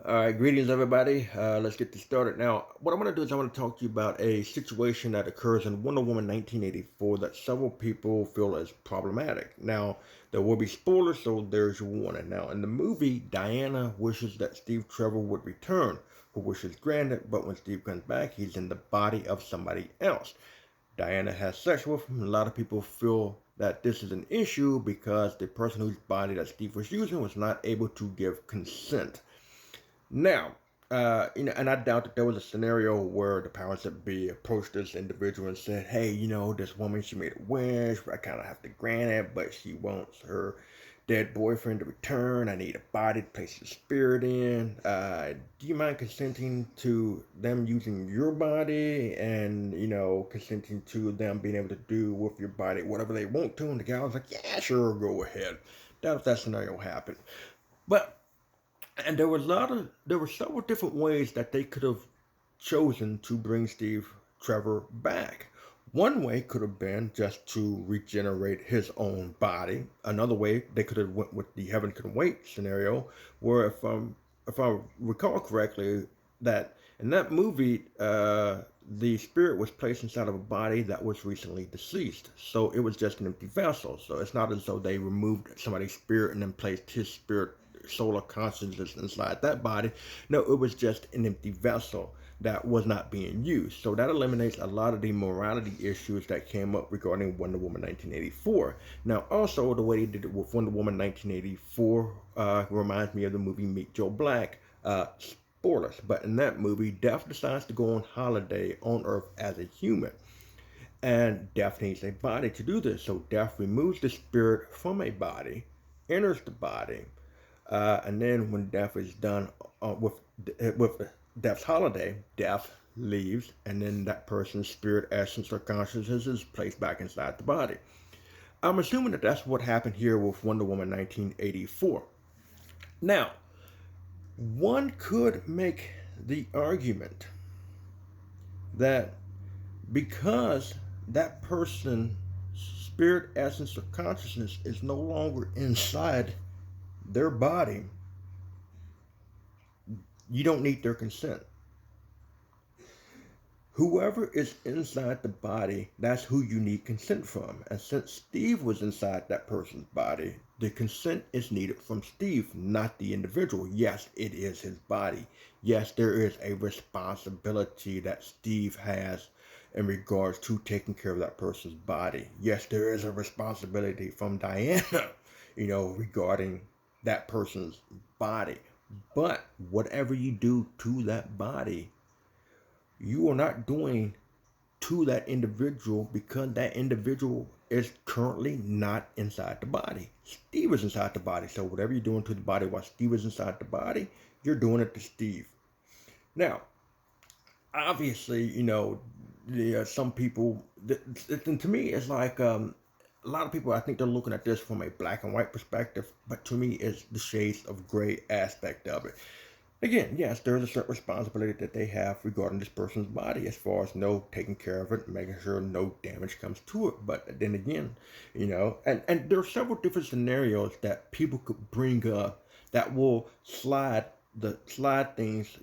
All right, greetings, everybody. Let's get this started. Now, what I'm going to do is I want to talk to you about a situation that occurs in Wonder Woman 1984 that several people feel is problematic. Now, there will be spoilers, so there's your warning. Now, in the movie, Diana wishes that Steve Trevor would return. Her wish is granted, but when Steve comes back, he's in the body of somebody else. Diana has sex with him. A lot of people feel that this is an issue because the person whose body that Steve was using was not able to give consent. Now, and I doubt that there was a scenario where the powers that be approached this individual and said, "Hey, this woman, she made a wish, but I kind of have to grant it, but she wants her dead boyfriend to return. I need a body to place the spirit in. Do you mind consenting to them using your body and, consenting to them being able to do with your body whatever they want to?" And the guy was like, "Yeah, sure, go ahead." That scenario happened. But and there were several different ways that they could have chosen to bring Steve Trevor back. One way could have been just to regenerate his own body. Another way they could have went with the heaven can wait scenario, where if I recall correctly, that in that movie, the spirit was placed inside of a body that was recently deceased. So it was just an empty vessel. So it's not as though they removed somebody's spirit and then placed his spirit solar consciousness inside that body. No, it was just an empty vessel that was not being used. So that eliminates a lot of the morality issues that came up regarding Wonder Woman 1984. Now, also, the way they did it with Wonder Woman 1984 reminds me of the movie Meet Joe Black. Spoilers, but in that movie, Death decides to go on holiday on Earth as a human. And Death needs a body to do this. So Death removes the spirit from a body, enters the body, and then when Death is done with Death's holiday, Death leaves, and then that person's spirit, essence, or consciousness is placed back inside the body. I'm assuming that that's what happened here with Wonder Woman 1984. Now, one could make the argument that because that person's spirit, essence, or consciousness is no longer inside their body, you don't need their consent. Whoever is inside the body, that's who you need consent from. And since Steve was inside that person's body, the consent is needed from Steve, not the individual. Yes, it is his body. Yes, there is a responsibility that Steve has in regards to taking care of that person's body. Yes, there is a responsibility from Diana, regarding that person's body. But whatever you do to that body, you are not doing to that individual because that individual is currently not inside the body. Steve is inside the body. So whatever you're doing to the body while Steve is inside the body, you're doing it to Steve. Now, obviously, some people, to me, it's like a lot of people, I think they're looking at this from a black and white perspective, but to me, it's the shades of gray aspect of it. Again, yes, there is a certain responsibility that they have regarding this person's body as far as taking care of it, making sure no damage comes to it. But then again, and there are several different scenarios that people could bring up that will slide things,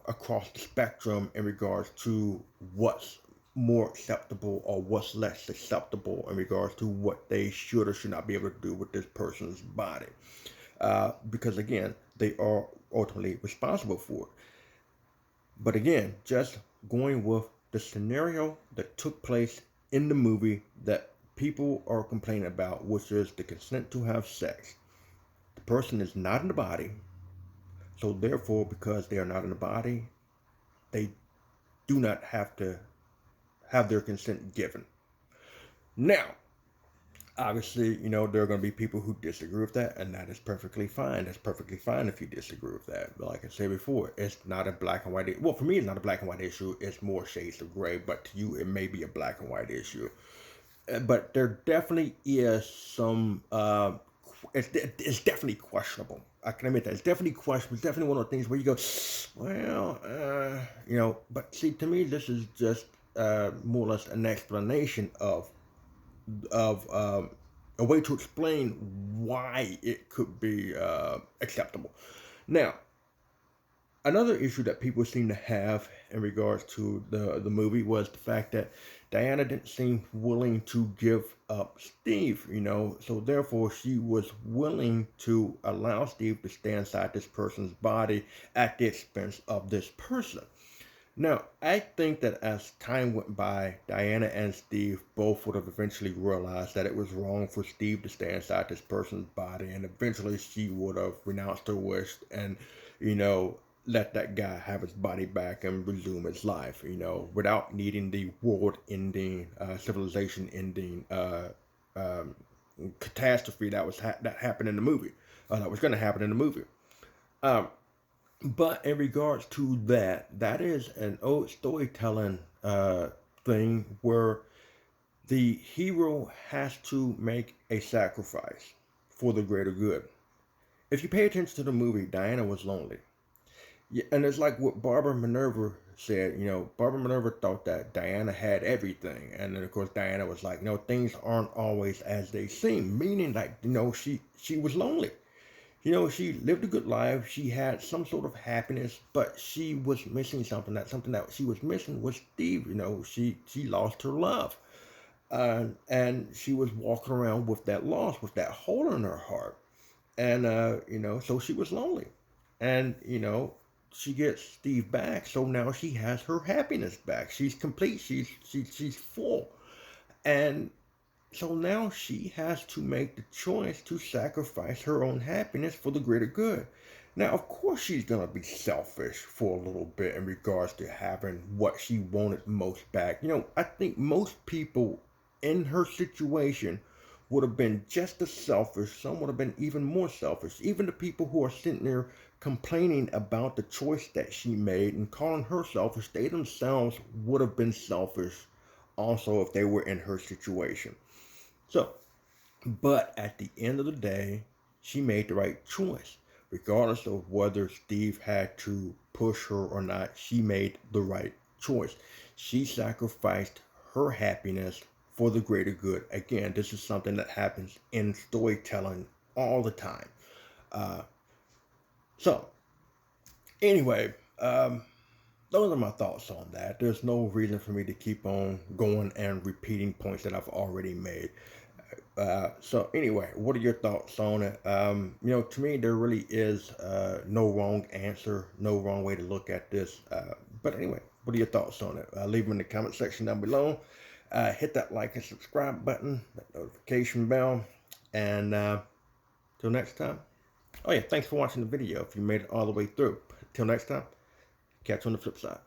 across the spectrum in regards to what's more acceptable or what's less acceptable in regards to what they should or should not be able to do with this person's body. Because again, they are ultimately responsible for it. But again, just going with the scenario that took place in the movie that people are complaining about, which is the consent to have sex. The person is not in the body, so therefore, because they are not in the body, they do not have to have their consent given. Now, obviously, there are going to be people who disagree with that, and that is perfectly fine. That's perfectly fine if you disagree with that. But like I said before, it's not a black and white. Well, for me, it's not a black and white issue. It's more shades of gray. But to you, it may be a black and white issue. But there definitely is some. It's definitely questionable. I can admit that it's definitely questionable. It's definitely one of the things where you go, well, But see, to me, this is just more or less an explanation of a way to explain why it could be acceptable. Now, Another issue that people seem to have in regards to the movie was the fact that Diana didn't seem willing to give up Steve, so therefore she was willing to allow Steve to stay inside this person's body at the expense of this person. Now, I think that as time went by, Diana and Steve both would have eventually realized that it was wrong for Steve to stay inside this person's body, and eventually she would have renounced her wish and, you know, let that guy have his body back and resume his life, without needing the world ending, civilization ending um, catastrophe that happened in the movie, that was going to happen in the movie. Um, but in regards to that, that is an old storytelling thing where the hero has to make a sacrifice for the greater good. If you pay attention to the movie, Diana was lonely. Yeah, and it's like what Barbara Minerva said. Barbara Minerva thought that Diana had everything, and then of course Diana was like, things aren't always as they seem. Meaning, like, she was lonely. She lived a good life. She had some sort of happiness, but she was missing something. That something that she was missing was Steve. She lost her love, and she was walking around with that loss, with that hole in her heart, and so she was lonely, and she gets Steve back, so now she has her happiness back. She's complete. She's full, and so now she has to make the choice to sacrifice her own happiness for the greater good. Now, of course, she's going to be selfish for a little bit in regards to having what she wanted most back. I think most people in her situation would have been just as selfish. Some would have been even more selfish. Even the people who are sitting there complaining about the choice that she made and calling her selfish, they themselves would have been selfish also if they were in her situation. So, but at the end of the day, she made the right choice. Regardless of whether Steve had to push her or not, she made the right choice. She sacrificed her happiness for the greater good. Again, this is something that happens in storytelling all the time. Uh, so, anyway, those are my thoughts on that. There's no reason for me to keep on going and repeating points that I've already made. So anyway, what are your thoughts on it? To me, there really is no wrong answer, no wrong way to look at this. But anyway, what are your thoughts on it? Leave them in the comment section down below. Hit that like and subscribe button, that notification bell, and till next time. Oh yeah, thanks for watching the video if you made it all the way through. Till next time, catch you on the flip side.